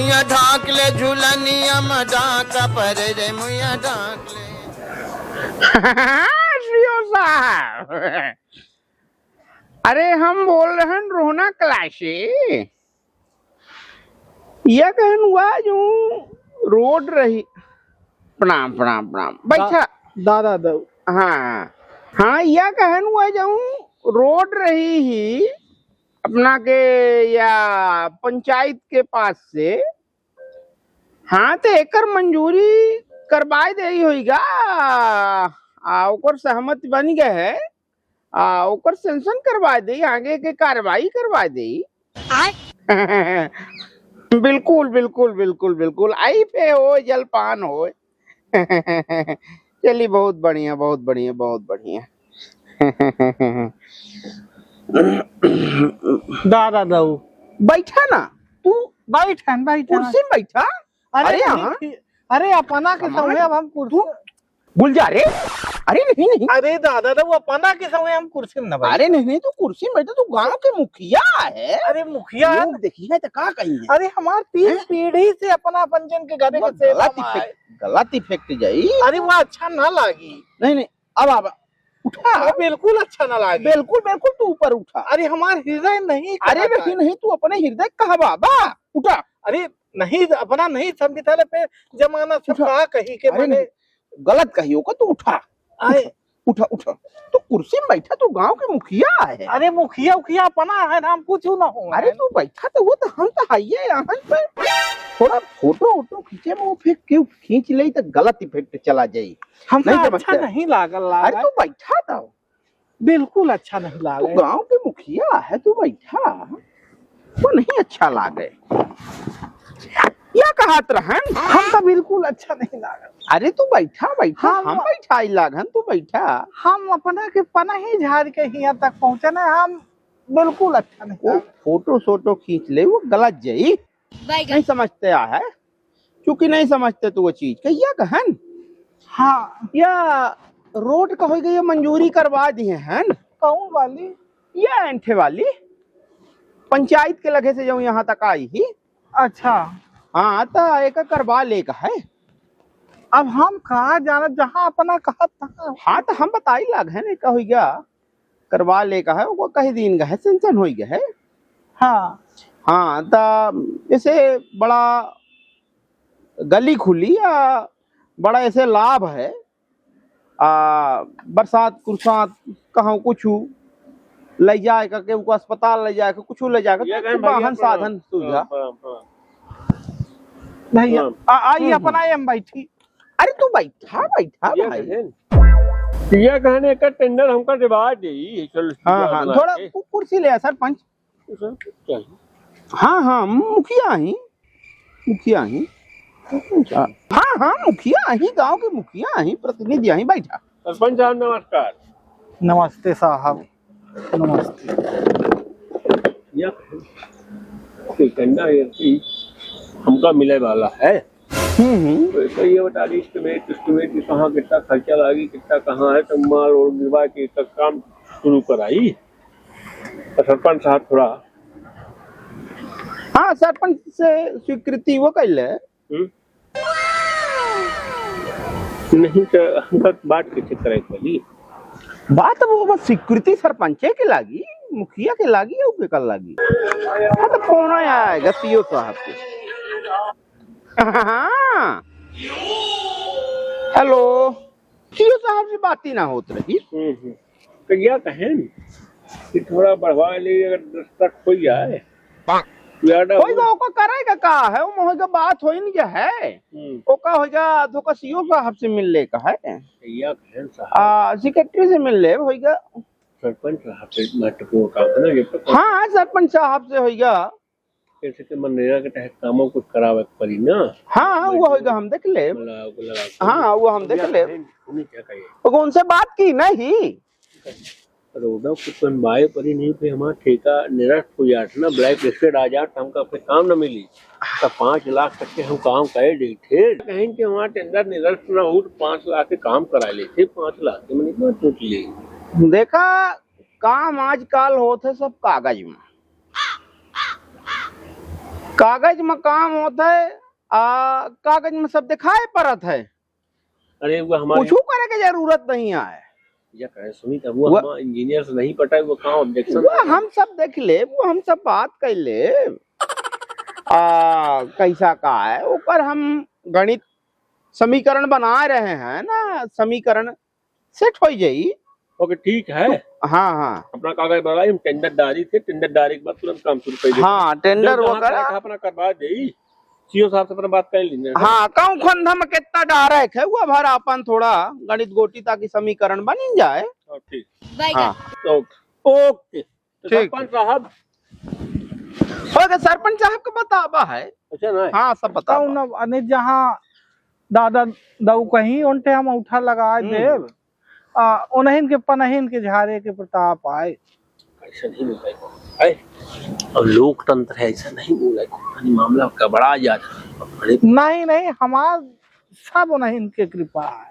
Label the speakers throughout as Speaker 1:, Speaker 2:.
Speaker 1: मुया ढाक ले झूलनिया में ढाक पर रे मुया ढाक ले।
Speaker 2: सीओ साहब, अरे हम बोल रहे हैं रोहना क्लास से। यह कहन हुआ जो रोड रही। प्रणाम प्रणाम प्रणाम, बैठा
Speaker 3: दादा दो।
Speaker 2: हाँ हाँ, यह कहन हुआ जो रोड रही ही अपना के या पंचायत के पास से। हाँ तो एकर मंजूरी करवाई दे होगा, ओकर सहमति बन गए है, ओकर सेंशन करवा दे, आगे के कार्रवाई करवा दे। बिल्कुल बिल्कुल बिल्कुल बिल्कुल, आई पे हो जलपान हो। चलिए बहुत बढ़िया बहुत बढ़िया बहुत बढ़िया।
Speaker 3: दादा दो।
Speaker 2: बैठा ना तू,
Speaker 3: बैठन बैठन
Speaker 2: कुर्सी में बैठा। अरे यहाँ
Speaker 3: अरे अपना के समय अब हम कुर्सी
Speaker 2: भूल जा रे। अरे नहीं नहीं,
Speaker 3: अरे दादा दो अपना के समय हम कुर्सी में न बैठ।
Speaker 2: अरे नहीं नहीं, तू कुर्सी में बैठा, तू गांव के मुखिया है।
Speaker 3: अरे मुखिया
Speaker 2: लोग देखिए तो का कही है।
Speaker 3: अरे हमार 3 पीढ़ी से अपना पंचन के घरे के सेवा में आए।
Speaker 2: गलत इफेक्ट जाई।
Speaker 3: अरे वो अच्छा ना लागी।
Speaker 2: नहीं नहीं, अब उठा।
Speaker 3: बिल्कुल अच्छा ना लागी।
Speaker 2: बिल्कुल बिल्कुल, तू ऊपर उठा।
Speaker 3: अरे हमार हृदय नहीं।
Speaker 2: अरे नहीं नहीं, तू अपने हृदय कहा बाबा, उठा।
Speaker 3: अरे नहीं, अपना नहीं समझता पे जमाना सब कहा कही के मैंने
Speaker 2: गलत कही होगा, तू उठा।
Speaker 3: आए
Speaker 2: उठा उठा, तू कुर्सी में बैठा, तू गांव के मुखिया है।
Speaker 3: अरे मुखिया उखिया अपना है, हम कुछ ना हो।
Speaker 2: अरे तू बैठा तो वो तो हम तो आइए यहाँ पे थोड़ा फोटो वोटो खींचे में, वो फिर क्यों खींच ले तो गलत इफेक्ट चला जाये।
Speaker 3: हम
Speaker 2: नहीं
Speaker 3: अच्छा नहीं लागल।
Speaker 2: अरे तू बैठा था,
Speaker 3: बिल्कुल अच्छा नहीं
Speaker 2: तू
Speaker 3: लागल।
Speaker 2: गांव के मुखिया है, तू बैठा, वो नहीं अच्छा लागे। या कहत रहन
Speaker 3: हम तो बिल्कुल अच्छा नहीं लागल।
Speaker 2: अरे तू बैठा बैठा, हम
Speaker 3: हम
Speaker 2: बैठा लागन, तू बैठा।
Speaker 3: हम अपना के पना ही झाड़ के यहाँ तक पहुँचे ना, हम बिल्कुल अच्छा नहीं
Speaker 2: वो
Speaker 3: लागल।
Speaker 2: फोटो सोटो खींच ले, वो गलत जाई। नहीं समझते है, क्योंकि नहीं समझते तो वो चीज कहिया कहन।
Speaker 3: हाँ,
Speaker 2: या रोड का हो गई, मंजूरी करवा दिए हैं।
Speaker 3: कौन वाली?
Speaker 2: ये एंठे वाली पंचायत के लगे से जो यहाँ तक आई ही।
Speaker 3: अच्छा,
Speaker 2: हाँ तो एक करवा ले का है।
Speaker 3: अब हम कहाँ जाना, जहाँ अपना कहा था।
Speaker 2: हाँ तो हम बताई लाग है ना, कहो गया करवा ले का है, वो कहीं दिन का है, सेंसन हो गया है।
Speaker 3: हाँ
Speaker 2: हाँ तो ऐसे बड़ा गली खुली या बड़ा ऐसे लाभ है। बरसात कुरसात कहाँ कुछ ले जाए करके, उनको अस्पताल ले जाए, कुछ ले जाकर वाहन साधन सुविधा।
Speaker 3: नहीं, आई अपना एम बैठी।
Speaker 2: अरे तू बैठा बैठा भाई।
Speaker 4: ये कहने का टेंडर हमका दिवा दे।
Speaker 2: हाँ हाँ, थोड़ा कुर्सी ले सरपंच। हाँ हाँ, मुखिया ही मुखिया ही। हाँ हाँ, मुखिया ही, गांव के मुखिया ही, प्रतिनिधि ही। बैठा।
Speaker 4: सरपंच साहब नमस्कार।
Speaker 3: नमस्ते साहब, नमस्ते।
Speaker 4: टेंडर हमका मिले वाला है, तो ये बता दी एस्टिमेट कहाँ कितना खर्चा लगी, कितना कहाँ है, तो माल और गिरवा के तक काम शुरू कराई। तो सरपंच साहब थोड़ा।
Speaker 2: हाँ, सरपंच से स्वीकृति वो कर ले।
Speaker 4: नहीं तो हमका बात कैसे करे पड़ी।
Speaker 2: बात वो बस स्वीकृति सरपंचे के लागी, मुखिया के लागी या उके कर लागी। हाँ तो फोन आएगा सीओ साहब के। हाँ हेलो, सीओ साहब से बात ही ना होत रही।
Speaker 4: तो क्या कहें कि थोड़ा बढ़वा ले, अगर 10 तक हो जाए
Speaker 2: कोई गाँव का करेगा का है, वो मोह का बात हो नहीं है। वो का होगा तो का सीओ साहब से मिल ले का है, सेक्रेटरी से मिल ले होगा।
Speaker 4: सरपंच साहब से महत्वपूर्ण काम है ना ये।
Speaker 2: हाँ, सरपंच साहब से होगा।
Speaker 4: जैसे कि मनरेगा के तहत कामों कुछ करावे पड़ी ना।
Speaker 2: हाँ वो होगा, हम देख ले। हाँ वो हम देख ले, उनसे बात की नहीं।
Speaker 4: रोडों कुछ बनवाए पड़ी नहीं, फिर हमारा ठेका निरस्त हो जाता ना, ब्लैक लिस्टेड आ जाता, हमका फिर काम न मिली। तो 5 लाख तक के हम काम कर दी थे, कहीं कि हमारा टेंडर निरस्त न हो तो 5 लाख के काम करा ले थे। 5 लाख के मैंने क्यों सोच ली।
Speaker 2: देखा, काम आजकल होते सब कागज में, कागज में काम होता है, कागज में सब दिखाए परत है,
Speaker 4: अरे वो हमारे
Speaker 2: कुछ करे के जरूरत नहीं है।
Speaker 4: या कहे सुनी था वो हम इंजीनियर से नहीं पटा, वो कहाँ ऑब्जेक्शन
Speaker 2: वो हम सब देख ले, वो हम सब बात कर ले। कैसा का है ऊपर हम गणित समीकरण बना रहे हैं ना, समीकरण सेट हो जाई।
Speaker 4: ओके ठीक है।
Speaker 2: हाँ हाँ
Speaker 4: अपना कागज बनाई, हम टेंडर डाली थे, टेंडर डाले के बाद तुरंत काम शुरू कर दिया।
Speaker 2: हाँ टेंडर वगैरह
Speaker 4: अपना करवा दे, सीओ साहब से अपना बात कर लेना।
Speaker 2: हाँ कहूँ खंधा में कितना डायरेक्ट है वो भर अपन थोड़ा गणित गोटी ताकि समीकरण बन जाए।
Speaker 4: ठीक
Speaker 2: हाँ
Speaker 4: ओके
Speaker 2: ठीक।
Speaker 4: सरपंच साहब,
Speaker 2: ओके सरपंच साहब को बतावा है।
Speaker 4: अच्छा ना,
Speaker 2: हाँ सब बताओ
Speaker 3: ना अने जहाँ दादा दाऊ कहीं उनटे हम उठा लगा देव, उन्हीं के पनहीन के झारे के प्रताप आए।
Speaker 4: ऐसा नहीं बोला है, और लोकतंत्र है, ऐसा नहीं बोला है, मामला गड़बड़ा जाता है।
Speaker 3: नहीं नहीं, हमार सब उन्हीं के कृपा है।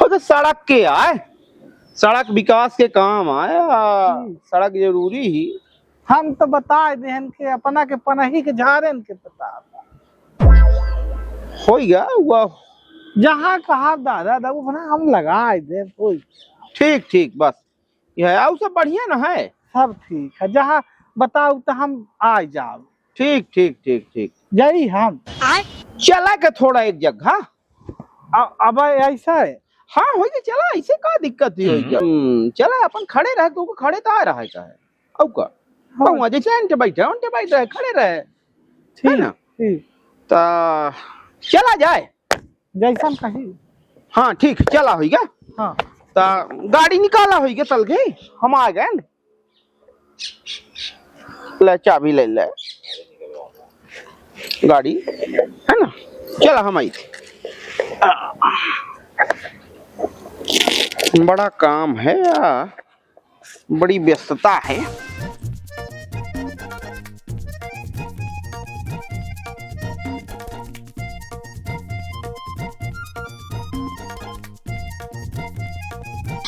Speaker 2: तो सड़क के आए, सड़क विकास के काम आए, सड़क जरूरी ही।
Speaker 3: हम तो बता देहन के अपना के पनही के झारे के प्रताप
Speaker 2: हो गया वो,
Speaker 3: जहाँ कहा दादा दाऊ बना हम लगा दे।
Speaker 2: ठीक ठीक बस यह और सब बढ़िया ना है,
Speaker 3: सब ठीक है, जहाँ बताओ तो हम आ जाओ।
Speaker 2: ठीक ठीक ठीक ठीक।
Speaker 3: यही हम
Speaker 2: चला के थोड़ा एक जगह,
Speaker 3: अब ऐसा है।
Speaker 2: हाँ हो गया, चला ऐसे का दिक्कत ही हो। चला अपन खड़े रहे तो खड़े तो आ रहा है औ का जैसे बैठे रहे खड़े रहे, ठीक ना। तो चला जाए
Speaker 3: जैसा कही।
Speaker 2: हाँ ठीक चला हो गया।
Speaker 3: हाँ
Speaker 2: तो गाड़ी निकाला हो गया, चल गए हम आ गए। ले चाबी ले ले गाड़ी है ना, चला हम आई। बड़ा काम है या बड़ी व्यस्तता है।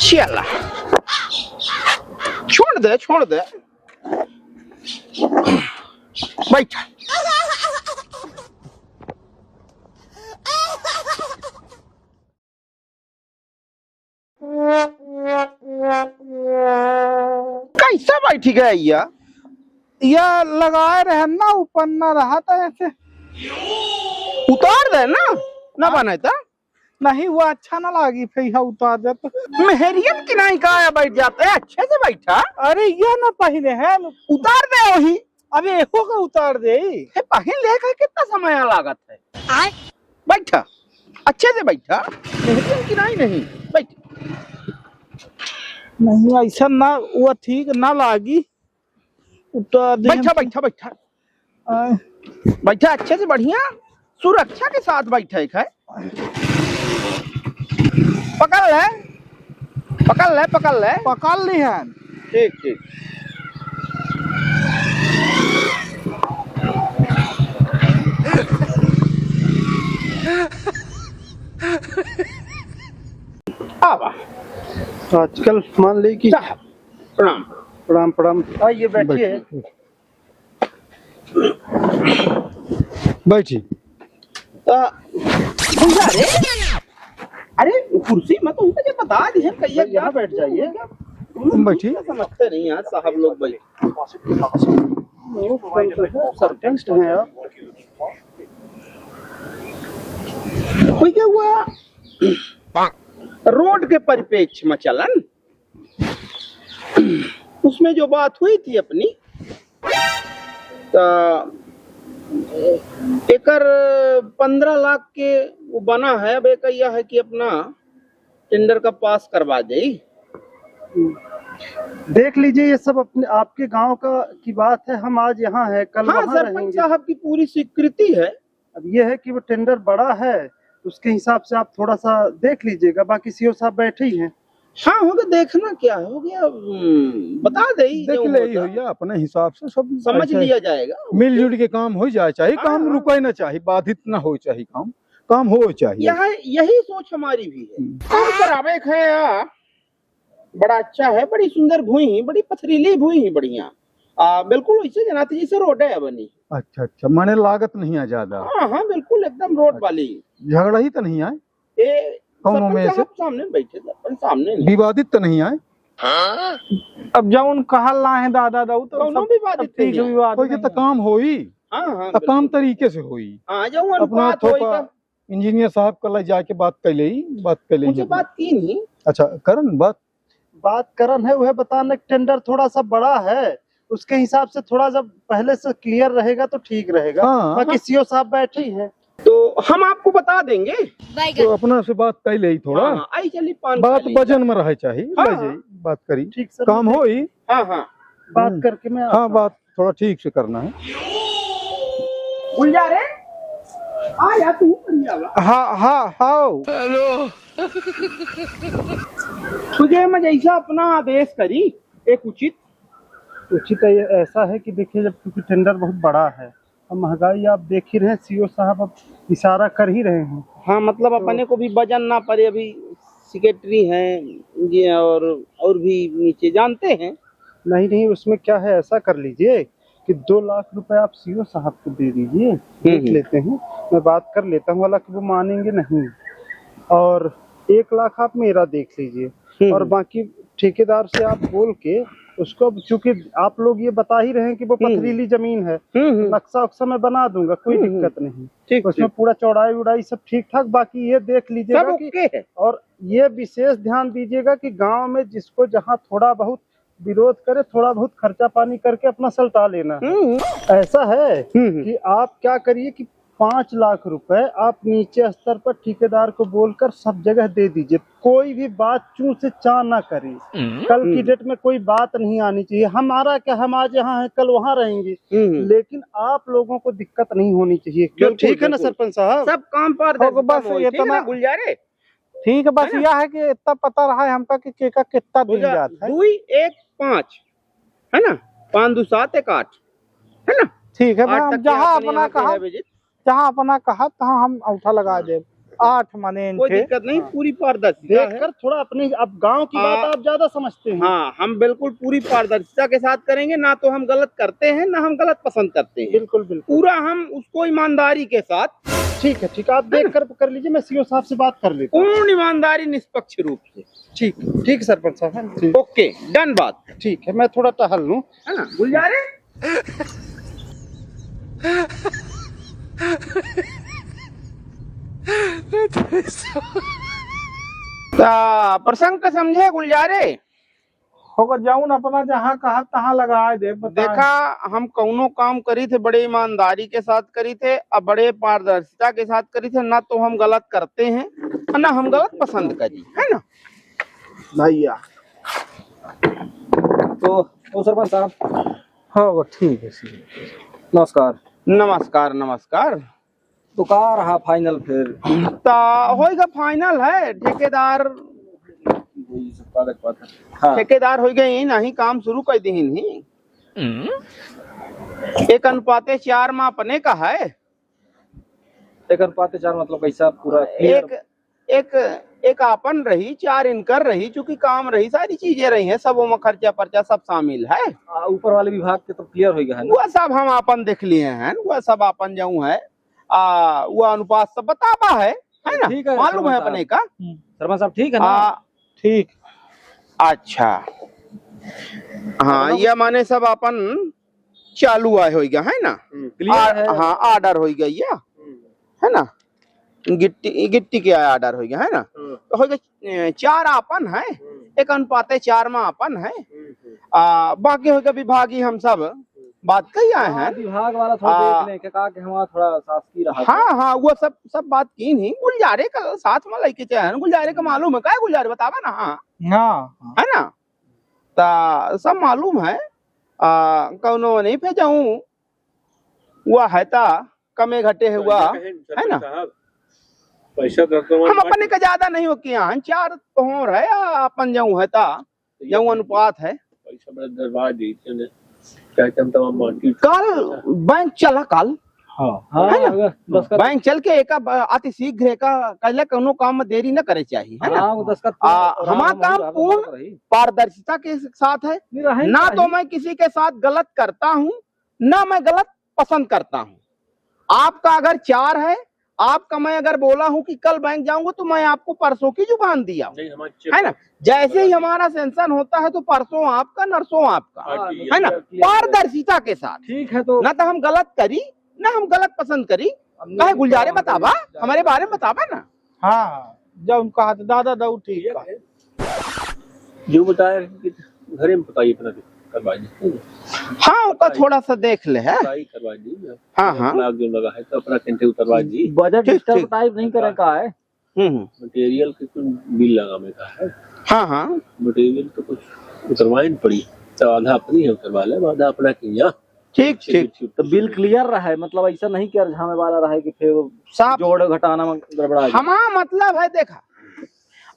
Speaker 2: चला छोड़ दे बैठ। कैसा बैठी गया
Speaker 3: यह लगाए रहे ना, ऊपर ना रहा था ऐसे,
Speaker 2: उतार दे ना बने था
Speaker 3: नहीं वो अच्छा ना लगी, फिर उतार दे तो
Speaker 2: मेहरियन की नहीं कहा बैठ जाते है, अच्छे से बैठा।
Speaker 3: अरे यह ना पहले है,
Speaker 2: उतार दे वही।
Speaker 3: अबे एको का उतार दे,
Speaker 2: पहन लेकर कितना समय लागत है। बैठा अच्छे से बैठा, मेहरियन की नहीं बैठ।
Speaker 3: नहीं ऐसा ना वो ठीक ना लागी, उतार दे।
Speaker 2: बैठा अच्छे से बढ़िया सुरक्षा के साथ बैठे है। पकड़
Speaker 3: ली है।
Speaker 2: ठीक ठीक।
Speaker 5: आजकल मान ली कि
Speaker 2: प्रणाम
Speaker 5: प्रणाम प्रणाम।
Speaker 2: आइए बैठिए।
Speaker 5: बैठिए।
Speaker 2: अरे कुर्सी में तो उनका बता दी है, कहिए
Speaker 5: यहाँ बैठ जाइए।
Speaker 2: बैठिए। समझते नहीं यार साहब लोग भाई,
Speaker 5: सरपंच हैं आप।
Speaker 2: कोई क्या हुआ रोड के परिपेक्ष में चलन, उसमें जो बात हुई थी अपनी, एकर 15 लाख के वो बना है। अब एक यह है कि अपना टेंडर का पास करवा दे।
Speaker 5: देख लीजिए, ये सब अपने आपके गांव का की बात है। हम आज यहाँ है, कल
Speaker 2: हाँ,
Speaker 5: वहाँ
Speaker 2: सरपंच
Speaker 5: रहेंगे।
Speaker 2: साहब की पूरी स्वीकृति है।
Speaker 5: अब ये है कि वो टेंडर बड़ा है, उसके हिसाब से आप थोड़ा सा देख लीजिएगा। बाकी सीओ साहब बैठे ही हैं।
Speaker 2: हाँ हो गया, देखना क्या हो गया बता दे,
Speaker 6: देख ले भैया, अपने हिसाब से सब
Speaker 2: समझ
Speaker 6: ऐसे
Speaker 2: लिया जाएगा।
Speaker 6: मिलजुल के काम हो जाए, चाहिए
Speaker 2: हाँ,
Speaker 6: काम
Speaker 2: हाँ।
Speaker 6: रुके ना चाहिए, बाधित ना हो चाहिए, काम हो चाहिए।
Speaker 2: यही सोच हमारी भी है। काम करावे है, बड़ा अच्छा है, बड़ी सुंदर भूमि, बड़ी पथरीली भूमि, बढ़िया बिल्कुल वैसे जनाती जी से रोड है बनी।
Speaker 6: अच्छा अच्छा, माने लागत नहीं है ज्यादा,
Speaker 2: हाँ हाँ बिल्कुल एकदम रोड वाली।
Speaker 6: झगड़ा ही तो नहीं आए,
Speaker 2: ये
Speaker 6: कौनों में
Speaker 2: सरपंच
Speaker 6: से?
Speaker 2: साहब सामने बैठे थे, अपन सामने नहीं।
Speaker 6: विवादित तो नहीं आए?
Speaker 3: अब जौन कहल ना है दादा दाऊ तो
Speaker 2: कौनो
Speaker 3: सब
Speaker 2: भी बात
Speaker 3: सब ठीक
Speaker 2: नहीं है।
Speaker 3: विवाद
Speaker 6: कोई के
Speaker 3: नहीं
Speaker 6: तो
Speaker 3: है।
Speaker 6: काम होई,
Speaker 2: हाँ हाँ
Speaker 6: तो काम तरीके से होई।
Speaker 2: हाँ जो
Speaker 6: अपना
Speaker 2: अनुपात होई
Speaker 6: थोपा
Speaker 2: तब
Speaker 6: इंजीनियर साहब कल जाके बात कर ले
Speaker 2: मुझे बात की नहीं।
Speaker 6: अच्छा करन
Speaker 5: बात करन है वह बताने टेंडर थोड़ा सा बड़ा है, उसके हिसाब से थोड़ा जब पहले से क्लियर रहेगा तो ठीक रहेगा।
Speaker 6: हाँ।
Speaker 5: बाकी सीओ साहब बैठे ही हैं।
Speaker 2: तो हम आपको बता देंगे।
Speaker 6: तो अपना से बात कर ले थोड़ा,
Speaker 2: हाँ, आई चली पान
Speaker 6: बात
Speaker 2: खाली।
Speaker 6: वजन में रहे चाहिए,
Speaker 2: हाँ।
Speaker 6: ले जाई बात करी,
Speaker 5: ठीक सर,
Speaker 6: काम होई।
Speaker 2: हाँ हाँ
Speaker 5: बात करके मैं
Speaker 6: हाँ बात थोड़ा ठीक से करना है।
Speaker 2: गुलजारे आ या तू बढ़िया बा।
Speaker 3: हाँ हाँ हाँ
Speaker 2: तुझे मैं जैसा अपना आदेश करी एक उचित।
Speaker 5: उचित है, ये ऐसा है कि देखिए जब क्योंकि टेंडर बहुत बड़ा है और महंगाई आप देख ही रहे हैं, सीओ साहब अब इशारा कर ही रहे हैं।
Speaker 2: हाँ मतलब अपने को भी वजन ना पड़े, अभी सेक्रेटरी हैं ये और भी नीचे जानते हैं।
Speaker 5: नहीं नहीं, उसमें क्या है, ऐसा कर लीजिए कि 2 लाख रुपए आप सीओ साहब को दे दीजिए, देख लेते हैं, मैं बात कर लेता हूँ, हालांकि वो मानेंगे नहीं। और 1 लाख आप मेरा देख लीजिए और बाकी ठेकेदार से आप बोल के उसको, चूंकि आप लोग ये बता ही रहे हैं कि वो पथरीली जमीन है, नक्शा उक्सा मैं बना दूंगा, कोई दिक्कत नहीं।
Speaker 2: ठीक
Speaker 5: उसमें पूरा चौड़ाई उड़ाई सब ठीक ठाक, बाकी ये देख लीजिएगा
Speaker 2: सब
Speaker 5: कि
Speaker 2: ओके है।
Speaker 5: और ये विशेष ध्यान दीजिएगा कि गांव में जिसको जहां थोड़ा बहुत विरोध करे, थोड़ा बहुत खर्चा पानी करके अपना सल्टा लेना है। ऐसा है कि आप क्या करिए कि 5 लाख रुपए आप नीचे स्तर पर ठेकेदार को बोलकर सब जगह दे दीजिए, कोई भी बात चूं से चा ना करे। कल की डेट में कोई बात नहीं आनी चाहिए। हमारा क्या, हम आज यहाँ हैं कल वहाँ रहेंगे, लेकिन आप लोगों को दिक्कत नहीं होनी चाहिए। क्यों, ठीक है ना सरपंच साहब?
Speaker 2: सब काम पर
Speaker 3: बस ये तो ना
Speaker 2: गुलजारे
Speaker 3: ठीक है, बस यह है कि इतना पता रहा है हमका कि केका कितना दिन जाता है।
Speaker 2: 2 1 5 है ना, 5 2 7 1 8 है ना।
Speaker 3: ठीक है,
Speaker 2: 8
Speaker 3: हम
Speaker 2: तक
Speaker 3: जहाँ
Speaker 2: अपने
Speaker 3: अपना
Speaker 2: यहाँ पे
Speaker 3: कहा
Speaker 2: है विजिट।
Speaker 3: जहाँ अपना कहा तहाँ हम औठा लगा दे। 8 माने
Speaker 2: कोई
Speaker 3: इनके
Speaker 2: दिक्कत नहीं, पूरी पारदर्शिता है।
Speaker 5: देखकर थोड़ा अपनी, अब गांव की बात आप ज्यादा समझते हैं।
Speaker 2: हाँ हम बिल्कुल पूरी पारदर्शिता के साथ करेंगे, ना तो हम गलत करते हैं ना हम गलत पसंद करते हैं।
Speaker 5: बिल्कुल बिल्कुल,
Speaker 2: पूरा हम उसको ईमानदारी के साथ।
Speaker 5: ठीक है ठीक है, आप देख कर लीजिए, मैं सीओ साहब से बात कर लेता हूँ।
Speaker 2: पूर्ण ईमानदारी निष्पक्ष रूप से।
Speaker 5: ठीक ठीक सरपंच साहब, ठीक
Speaker 2: ओके डन बात
Speaker 5: ठीक है, मैं थोड़ा टहल लूँ।
Speaker 2: है ना गुलजारे। प्रसंग का समझे गुलजारे।
Speaker 3: होगा जाऊन अपना जहाँ कहा तहाँ लगा दे।
Speaker 2: देखा हम कौनो काम करी थे बड़े ईमानदारी के साथ करी थे और बड़े पारदर्शिता के साथ करी थे, ना तो हम गलत करते हैं और ना हम गलत पसंद करी, है ना भैया।
Speaker 7: तो सरपंच साहब
Speaker 3: होगा ठीक है।
Speaker 7: नमस्कार।
Speaker 2: नमस्कार नमस्कार।
Speaker 7: तो कहाँ रहा फाइनल फिर?
Speaker 2: तो होएगा फाइनल है, ठेकेदार
Speaker 7: हाँ।
Speaker 2: ठेकेदार हो गए, नहीं काम शुरू कर दी ही। 1:4 में अपने का है।
Speaker 7: 1:4 मतलब पैसा पूरा
Speaker 2: एक एक एक आपन रही, 4 इनकर रही, चूंकि काम रही, सारी चीजें रही हैं, सब में खर्चा पर्चा सब शामिल है।
Speaker 7: ऊपर वाले विभाग के तो क्लियर हो गया है ना?
Speaker 2: वह सब हम आपन देख लिए हैं, वह सब आपन जाऊँ है, वह अनुपात सब बतावा है ना,
Speaker 7: ठीक है,
Speaker 2: मालूम है
Speaker 7: सरपंच
Speaker 2: अपने का।
Speaker 7: सरपंच साहब ठीक है ना?
Speaker 3: ठीक।
Speaker 2: अच्छा हाँ, यह माने सब अपन चालू आए हो गया है ना।
Speaker 7: क्लियर है।
Speaker 2: हाँ ऑर्डर हो गया है ना, गिट्टी के ऑर्डर हो गया है ना। तो हो गया 4 आपन है, 1:4 में आपन है। बाकी हो गया विभागी, हम सब बात कही आए हैं।
Speaker 7: विभाग वाला थोड़ा देख लें, क्या कहा कि हमारा थोड़ा शासकीय रहा।
Speaker 2: हाँ हाँ वो सब बात की नहीं। गुलजारे का साथ में लेके चाहे, गुलजारे का मालूम है, क्या है गुलजारे बतावा ना। हाँ
Speaker 3: हाँ
Speaker 2: है ना, तो सब मालूम है। कौनो नहीं पे जाऊं, हुआ है ता कमे घटे हुआ है ना।
Speaker 4: पैसा
Speaker 2: हम अपने का ज्यादा नहीं हो किया, 4 पहुंच है अपन जाऊं है ता जाऊं अनुपात है।
Speaker 4: पैसा बड़ा दरबार देते हैं, क्या हम तमाम मार्केट
Speaker 2: कल बैंक चला कल है ना?
Speaker 7: अगर दस्खत
Speaker 2: बैंक चल के एक अति शीघ्र एक कल कोनो काम में देरी न करे चाहिए, है ना?
Speaker 7: हाँ, वो दस्खत
Speaker 2: हमारा काम पूर्ण पारदर्शिता के साथ है। ना तो मैं किसी के साथ गलत करता हूँ, ना मैं गलत पसंद करता हूँ। आपका अगर 4 है, आपका मैं अगर बोला हूँ कि कल बैंक जाऊंगा तो मैं आपको परसों की जुबान दिया हूँ, है ना? जैसे ही हमारा सेंशन होता है तो परसों आपका नरसों आपका, है ना? पारदर्शिता के साथ।
Speaker 7: ठीक है तो
Speaker 2: ना तो हम गलत करी ना हम गलत पसंद करी। कहे गुलजारे बतावा, हमारे बारे में बतावा ना।
Speaker 3: हाँ, जब उनका हाथ दादा दाऊ ठीक है।
Speaker 4: जो बताया कि घरे में बताइए अपना करवा दी,
Speaker 2: हाँ उनका थोड़ा सा देख ले है।
Speaker 4: करवा दी।
Speaker 2: हाँ हाँ
Speaker 4: लाख जो लगा है तो अपना कंटे उतरवा दी।
Speaker 7: बजट
Speaker 2: ठीक,
Speaker 7: डिस्टर्ब
Speaker 2: ठीक।
Speaker 7: टाइप नहीं करे का है।
Speaker 4: मटेरियल के कुछ बिल लगा में का है।
Speaker 2: हाँ हाँ
Speaker 4: मटेरियल तो कुछ उतरवाई नहीं पड़ी, तो आधा अपनी है उतरवा ले, आधा अपना किया।
Speaker 2: ठीक ठीक।
Speaker 7: तो बिल क्लियर रहा है, मतलब ऐसा नहीं कि झामे वाला रहा है कि फिर
Speaker 2: साहब
Speaker 7: जोड़ घटाना में गड़बड़ा जाए।
Speaker 2: हमारा मतलब है, देखा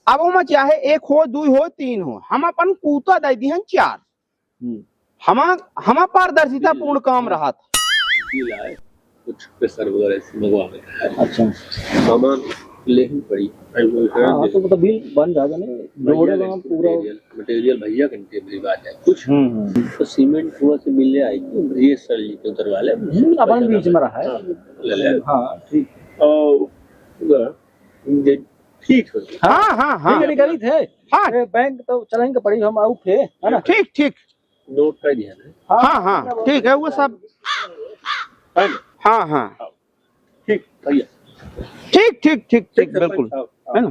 Speaker 2: अब हम चाहे 1 हो 2 हो 3 हो, हम अपन कूता दे दी 4। हमा पारदर्शिता पूर्ण काम रहा था।
Speaker 4: बिल आए कुछ प्रेशर वगैरह से मंगवा में है।
Speaker 7: अच्छा,
Speaker 4: सामान लेनी पड़ी।
Speaker 7: हाँ तो मतलब बिल बन जाएगा ना, जोड़े में पूरा।
Speaker 4: मटेरियल भैया कंटे भिजवा जाए कुछ। तो सीमेंट हुआ से मिल आएगी, भैया सर जी के उतरवा ले।
Speaker 7: अपन बीच में रहा है।
Speaker 4: ले ले।
Speaker 7: हाँ ठीक।
Speaker 4: और ठीक हो गया।
Speaker 2: हाँ हाँ हाँ
Speaker 7: ठीक है, निकली थे।
Speaker 2: हाँ
Speaker 7: बैंक तो चलेंगे पड़ी, हम आऊ थे, है ना?
Speaker 2: ठीक ठीक।
Speaker 4: नोट कर दिया ना।
Speaker 2: हाँ हाँ ठीक है वो सब।
Speaker 4: है ना?
Speaker 2: हाँ हाँ
Speaker 4: ठीक भैया,
Speaker 2: ठीक ठीक ठीक ठीक बिल्कुल, है ना?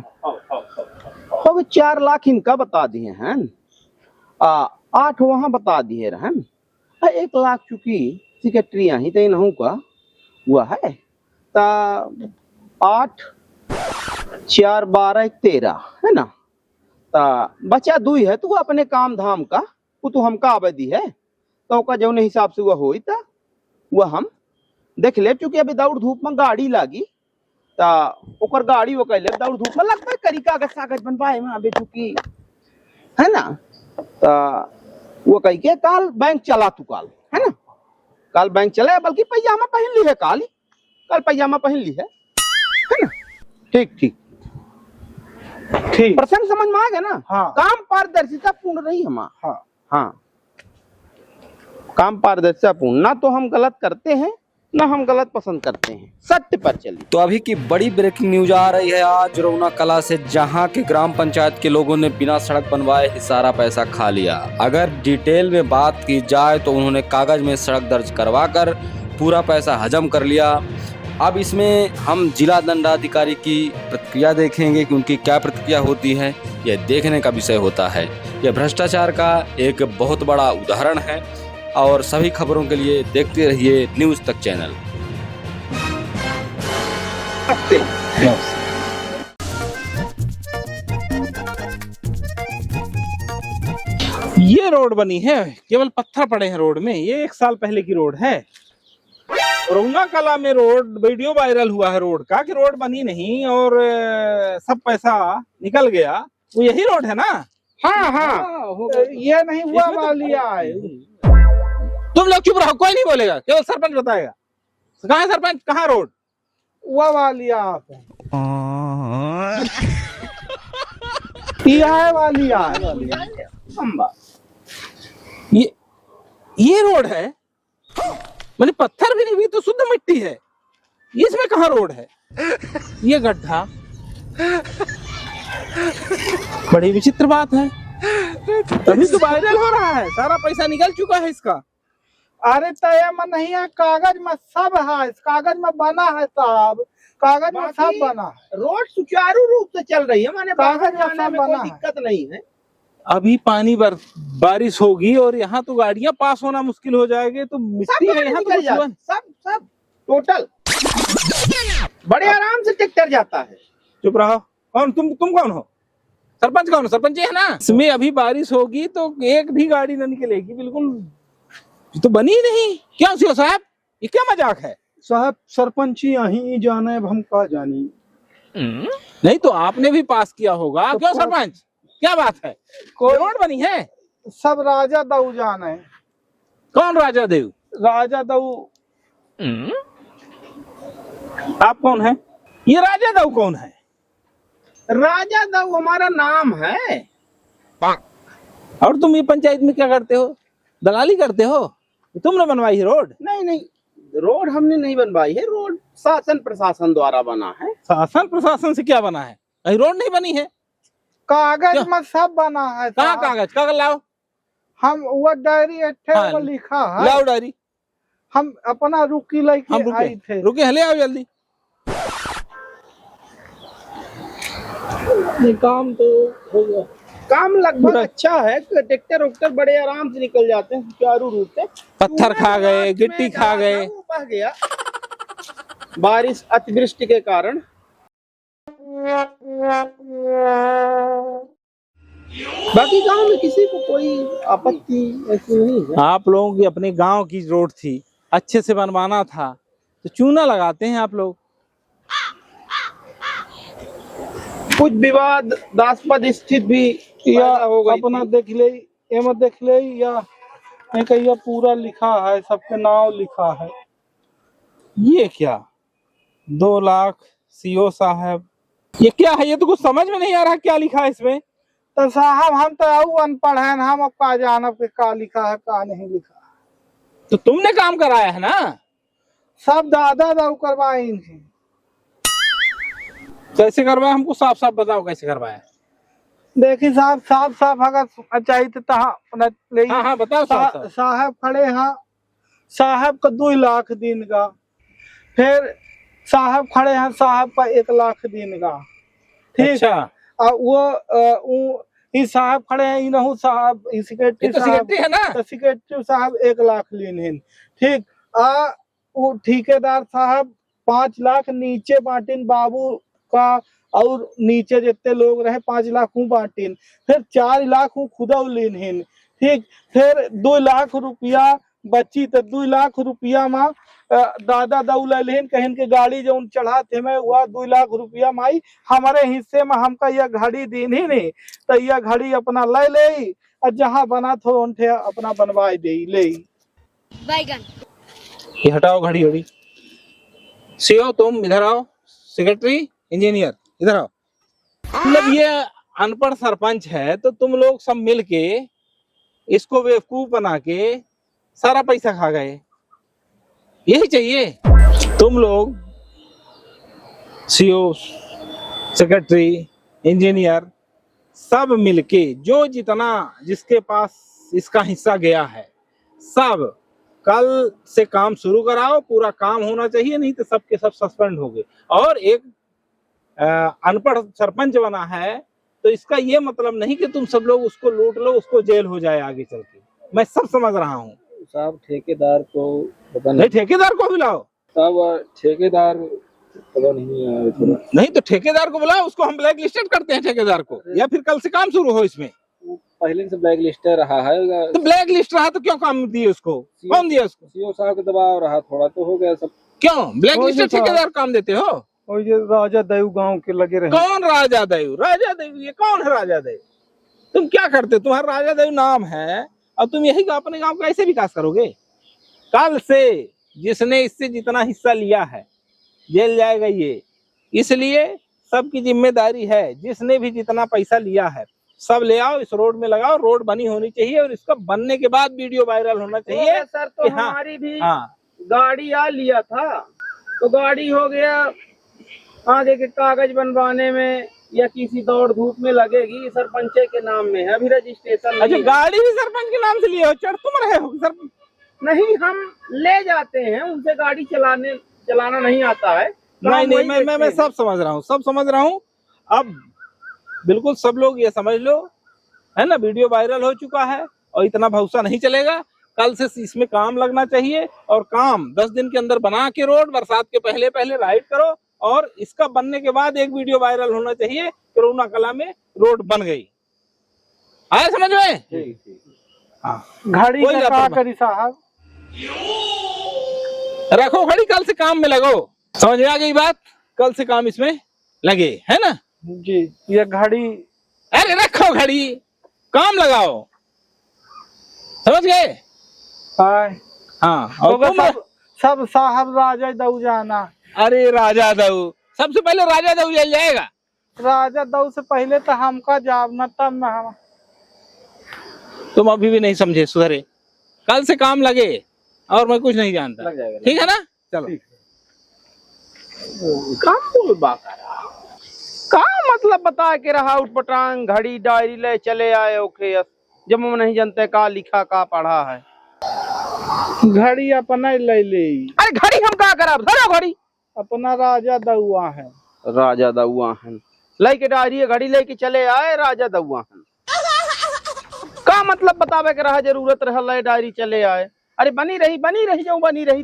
Speaker 2: तो 4 लाख इनका बता दिए हैं, 8 वहाँ बता दिए रहन, 1 लाख चूंकि सेक्रेटरी ही तो इनहू का हुआ है, ता 8 4 12 13 है ना? ता बचा 2 है तो वो अपने काम धाम का वो तो हमका आबादी है, तो का जौन हिसाब से वह होई ता वह हम देख ले। चूंकि अभी दौड़ धूप में गाड़ी लागी ता ओकर गाड़ी वो कहले दौड़ धूप में लगता है करी कागज बनवाए में अभी चूंकि, है ना? ता वो कह के काल बैंक चला तू काल, है ना? काल बैंक चले, बल्कि पैजामा पहन ली है कल पैजामा पहन ली है ना? ठीक ठीक
Speaker 3: ठीक।
Speaker 2: प्रसंग समझ में आ गया ना?
Speaker 3: हाँ।
Speaker 2: काम पारदर्शिता पूर्ण रही हमारा।
Speaker 3: हाँ
Speaker 2: हाँ काम पारदर्शिता पूर्ण, ना तो हम गलत करते हैं ना हम गलत पसंद करते हैं, सत्य पर चलिए।
Speaker 8: तो अभी की बड़ी ब्रेकिंग न्यूज आ रही है आज रौना कला से, जहां के ग्राम पंचायत के लोगों ने बिना सड़क बनवाए ही सारा पैसा खा लिया। अगर डिटेल में बात की जाए तो उन्होंने कागज में सड़क दर्ज करवा कर पूरा पैसा हजम कर लिया। अब इसमें हम जिला दंडाधिकारी की प्रतिक्रिया देखेंगे कि उनकी क्या प्रतिक्रिया होती है, यह देखने का विषय होता है। यह भ्रष्टाचार का एक बहुत बड़ा उदाहरण है और सभी खबरों के लिए देखते रहिए न्यूज़ तक चैनल।
Speaker 9: ये रोड बनी है, केवल पत्थर पड़े हैं रोड में। ये 1 साल पहले की रोड है। रौना कला में रोड वीडियो वायरल हुआ है रोड का कि रोड बनी नहीं और सब पैसा निकल गया। वो यही रोड है ना?
Speaker 2: हाँ हाँ
Speaker 3: ये नहीं हुआ वालिया है।
Speaker 9: तुम लोग चुप रहो, कोई नहीं बोलेगा, केवल सरपंच बताएगा। कहाँ है सरपंच, कहाँ रोड?
Speaker 3: हुआ वालिया यह है वालिया।
Speaker 9: ये रोड है, मतलब पत्थर भी नहीं, भी तो शुद्ध मिट्टी है। इसमें कहाँ रोड है? ये गड्ढा, बड़ी विचित्र बात है। तभी तो वायरल हो रहा है, सारा पैसा निकल चुका है इसका।
Speaker 3: अरे तय में नहीं है, कागज में सब है, इस कागज में बना है साहब, कागज में सब बना है।
Speaker 2: रोड सुचारू रूप से चल रही है, माने
Speaker 3: कागज में
Speaker 2: आने
Speaker 3: सब
Speaker 2: में कोई
Speaker 3: बना है।
Speaker 2: दिक्कत नहीं है।
Speaker 9: अभी पानी बारिश होगी और यहाँ तो गाड़ियां पास होना मुश्किल हो जाएगी, तो मिट्टी है यहाँ तो
Speaker 2: निकल
Speaker 9: कुछ
Speaker 2: जाता, सब टोटल बड़े आराम से ट्रैक्टर जाता है।
Speaker 9: चुप रहो। कौन तुम कौन हो? सरपंच कौन हो? सरपंच ही है ना? इसमें अभी बारिश होगी तो एक भी गाड़ी ना निकलेगी, बिल्कुल। ये तो बनी ही नहीं। क्यों सीओ साहब, ये क्या मजाक है?
Speaker 6: साहब सरपंची यही जाने, अब हम का जानी।
Speaker 9: नहीं तो आपने भी पास किया होगा। क्यों सरपंच, क्या बात है? रोड बनी है,
Speaker 3: सब राजा दाऊ जान है।
Speaker 9: कौन राजा देव?
Speaker 3: राजा दाऊ
Speaker 9: आप कौन है? ये राजा दाऊ कौन है?
Speaker 2: राजा दाऊ हमारा नाम है।
Speaker 9: और तुम ये पंचायत में क्या करते हो? दलाली करते हो? तुमने बनवाई है रोड?
Speaker 2: नहीं नहीं, रोड हमने नहीं बनवाई है, रोड शासन प्रशासन द्वारा बना है।
Speaker 9: शासन प्रशासन से क्या बना है? कहीं रोड नहीं बनी है?
Speaker 3: कागज में सब बना है
Speaker 9: कहाँ
Speaker 3: साहब।
Speaker 9: कागज? कागज लाओ।
Speaker 3: हम वो डायरी अट्ठे
Speaker 9: हाँ,
Speaker 3: में लिखा है।
Speaker 9: लाओ डायरी।
Speaker 3: हम अपना रुकी
Speaker 9: हम
Speaker 3: लेके आए थे।
Speaker 9: रुके हले आओ जल्दी।
Speaker 7: ये काम तो हो गया।
Speaker 2: काम लगभग अच्छा है, ट्रैक्टर उक्टर बड़े आराम से निकल जाते हैं सुचारू रूप से।
Speaker 9: पत्थर खा गए, गिट्टी खा गए।
Speaker 2: बह गया बारिश अतिवृष्टि के कारण। बाकी गांव में किसी को कोई आपत्ति ऐसी नहीं है।
Speaker 9: आप लोगों की अपने गांव की रोड थी, अच्छे से बनवाना था तो चूना लगाते हैं आप लोग।
Speaker 2: कुछ विवादास्पद स्थिति भी
Speaker 3: या
Speaker 2: पैदा हो गई
Speaker 3: अपना
Speaker 2: थी।
Speaker 3: देख ले, एम देख ले, या नहीं कहिए पूरा लिखा है, सबके नाम लिखा है।
Speaker 9: ये क्या 2 लाख सीओ साहब, ये क्या है? ये तो कुछ समझ में नहीं आ रहा क्या लिखा है इसमें।
Speaker 3: तो साहब हम तो आऊ अनपढ़ हैं, हम अब का जानब के का लिखा है का नहीं लिखा है।
Speaker 9: तो तुमने काम कराया है ना?
Speaker 3: सब दादा दाऊ करवाए इनके।
Speaker 9: कैसे करवाया? हमको साफ साफ बताओ कैसे करवाया।
Speaker 3: देखी साहब, साफ साफ अगर चाहिए तो
Speaker 9: हाँ हाँ बताओ साफ साफ।
Speaker 3: साहब खड़े हैं, साहब का 2 लाख दिन का। फिर साहब खड़े हैं, साहब का 1 लाख दिन का। ठीक।
Speaker 9: अच्छा,
Speaker 3: और वो ई साहब खड़े हैं, इनहु साहब
Speaker 9: ये
Speaker 3: सेक्रेटरी
Speaker 9: तो
Speaker 3: साहब,
Speaker 9: सिगरेटी है ना?
Speaker 3: तो सेक्रेटरी साहब 1 लाख लीन हैं। ठीक। वो ठेकेदार साहब 5 लाख नीचे बांटिन बाबू का, और नीचे जितने लोग रहे 5 लाख हूँ बांटिन। फिर 4 लाख हूँ खुदा लीन हैं। ठीक। फिर 2 लाख रुपया बची, तो 2 लाख रुपया में दादा दाऊ लेन कहन के गाड़ी जो चढ़ा थे मैं हुआ 2 लाख रुपया माई हमारे हिस्से में हमका यह घड़ी दीन ही नहीं, तो यह घड़ी अपना ले ले, और जहाँ बना थो उनसे अपना बनवाई दे ले।
Speaker 10: बैगन
Speaker 9: ये हटाओ घड़ी घड़ी। सीओ तुम इधर आओ, सेक्रेटरी इंजीनियर इधर आओ। मतलब ये अनपढ़ सरपंच है तो तुम लोग सब मिल के इसको बेवकूफ बना के सारा पैसा खा गए। यही चाहिए तुम लोग, सीओ सेक्रेटरी इंजीनियर सब मिलके जो जितना जिसके पास इसका हिस्सा गया है सब कल से काम शुरू कराओ। पूरा काम होना चाहिए, नहीं तो सबके सब सस्पेंड हो गए। और एक अनपढ़ सरपंच बना है तो इसका ये मतलब नहीं कि तुम सब लोग उसको लूट लो, उसको जेल हो जाए आगे चल के। मैं सब समझ रहा हूँ।
Speaker 7: साहब ठेकेदार को पता
Speaker 9: नहीं, ठेकेदार को बुलाओ।
Speaker 7: साहब ठेकेदार पता नहीं है थोड़ा।
Speaker 9: नहीं तो ठेकेदार को बुलाओ, उसको हम ब्लैक लिस्टेड करते हैं ठेकेदार को, या फिर कल से काम शुरू हो इसमें।
Speaker 7: पहले से ब्लैक लिस्ट रहा है।
Speaker 9: तो ब्लैक लिस्ट रहा तो क्यों काम दिए उसको? कौन दिया उसको?
Speaker 7: सीओ साहब का दबाव रहा थोड़ा तो हो गया सब।
Speaker 9: क्यों ब्लैक लिस्टेड ठेकेदार काम देते हो?
Speaker 3: और ये राजा दाऊ गांव के लगे रहे।
Speaker 9: कौन राजा दाऊ? राजा दाऊ ये कौन है? राजा दाऊ तुम क्या करते? तुम्हारा राजा दाऊ नाम है और तुम यही अपने गांव का ऐसे विकास करोगे? कल से जिसने इससे जितना हिस्सा लिया है जेल जाएगा ये। इसलिए सबकी जिम्मेदारी है, जिसने भी जितना पैसा लिया है सब ले आओ, इस रोड में लगाओ। रोड बनी होनी चाहिए और इसका बनने के बाद वीडियो वायरल होना चाहिए।
Speaker 2: सर तो
Speaker 9: कि हाँ,
Speaker 2: हमारी भी
Speaker 9: हाँ
Speaker 2: गाड़ी आ लिया था, तो गाड़ी हो गया आगे के कागज बनवाने में या किसी दौड़ धूप में लगेगी, सरपंचे के नाम में है, अभी रजिस्ट्रेशन
Speaker 9: अच्छा
Speaker 2: नहीं है।
Speaker 9: गाड़ी भी सरपंच के नाम से लिए हो? चढ़ तुम रहे हो सर?
Speaker 2: नहीं, हम ले जाते हैं, उनसे गाड़ी चलाना नहीं आता है।
Speaker 9: नहीं नहीं,
Speaker 2: वही
Speaker 9: मैं
Speaker 2: देखते हैं।
Speaker 9: सब समझ रहा हूँ, सब समझ रहा हूँ। अब बिल्कुल सब लोग ये समझ लो है ना, वीडियो वायरल हो चुका है और इतना भरोसा नहीं चलेगा। कल से इसमें काम लगना चाहिए और काम 10 दिन के अंदर बना के रोड बरसात के पहले पहले राइड करो, और इसका बनने के बाद एक वीडियो वायरल होना चाहिए कि रौना कला में रोड बन गई। आया समझ में? हाँ,
Speaker 3: घड़ी
Speaker 9: कोई
Speaker 3: का
Speaker 9: लापरवाही।
Speaker 3: का करी साहब।
Speaker 9: रखो घड़ी, कल से काम में लगो। समझ में आ गई बात? कल से काम इसमें लगे, है ना
Speaker 3: जी। ये घड़ी,
Speaker 9: अरे रखो घड़ी, काम लगाओ। समझ गए?
Speaker 3: हाय
Speaker 9: हाँ। और
Speaker 3: तो
Speaker 9: तुम
Speaker 3: सब साहब राजा दाऊ जाना।
Speaker 9: अरे राजा दऊ, सबसे पहले राजा दऊ जेल जाएगा।
Speaker 3: राजा दऊ से पहले तो हमका जाना तब ना हम।
Speaker 9: तुम अभी भी नहीं समझे, सुधरे, कल से काम लगे। और मैं कुछ नहीं जानता,
Speaker 7: लग जाएगा।
Speaker 9: ठीक है ना? चलो।
Speaker 2: काम बोल बात का मतलब बता के रहा, उठपटांग घड़ी डायरी ले चले आए ओके। जब हम नहीं जानते का लिखा का पढ़ा है।
Speaker 3: घड़ी अपना ले ले,
Speaker 2: अरे घड़ी हम का करब, धरो घड़ी।
Speaker 3: अपना राजा दउआ है।
Speaker 2: राजा दउआहन लेके डायरी घड़ी लेके चले आए राजा दउआहन। का मतलब बतावे के रहा, जरूरत रहल डायरी चले आए। अरे बनी रही जाऊं, बनी रही।